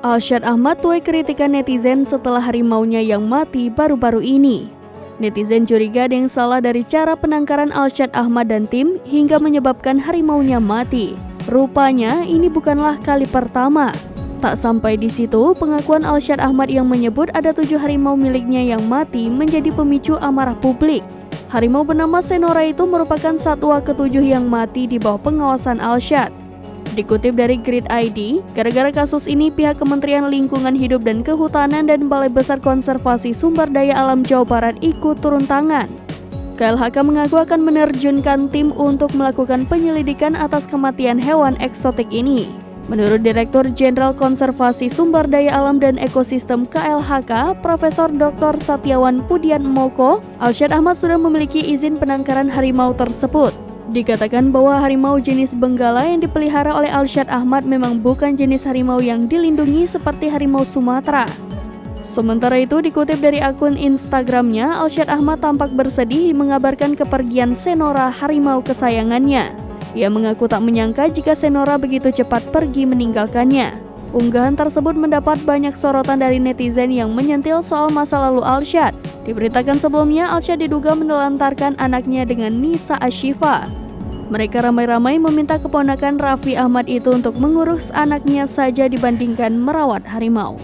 Alsyad Ahmad tuai kritikan netizen setelah harimaunya yang mati baru-baru ini. Netizen curiga ada yang salah dari cara penangkaran Alsyad Ahmad dan tim hingga menyebabkan harimaunya mati. Rupanya ini bukanlah kali pertama. Tak sampai di situ, pengakuan Alsyad Ahmad yang menyebut ada 7 harimau miliknya yang mati menjadi pemicu amarah publik. Harimau bernama Senora itu merupakan satwa ke-7 yang mati di bawah pengawasan Alsyad. Dikutip dari Grid ID, gara-gara kasus ini pihak Kementerian Lingkungan Hidup dan Kehutanan dan Balai Besar Konservasi Sumber Daya Alam Jawa Barat ikut turun tangan. KLHK mengaku akan menerjunkan tim untuk melakukan penyelidikan atas kematian hewan eksotik ini. Menurut Direktur Jenderal Konservasi Sumber Daya Alam dan Ekosistem KLHK, Profesor Dr. Satyawan Pudian Moko, Alsyad Ahmad sudah memiliki izin penangkaran harimau tersebut. Dikatakan bahwa harimau jenis Benggala yang dipelihara oleh Alsyad Ahmad memang bukan jenis harimau yang dilindungi seperti harimau Sumatera. Sementara itu, dikutip dari akun Instagramnya, Alsyad Ahmad tampak bersedih mengabarkan kepergian Senora, harimau kesayangannya. Ia mengaku tak menyangka jika Senora begitu cepat pergi meninggalkannya. Unggahan tersebut mendapat banyak sorotan dari netizen yang menyentil soal masa lalu Alsyad. Diberitakan sebelumnya, Alsyad diduga menelantarkan anaknya dengan Nisa Ashifa. Mereka ramai-ramai meminta keponakan Raffi Ahmad itu untuk mengurus anaknya saja dibandingkan merawat harimau.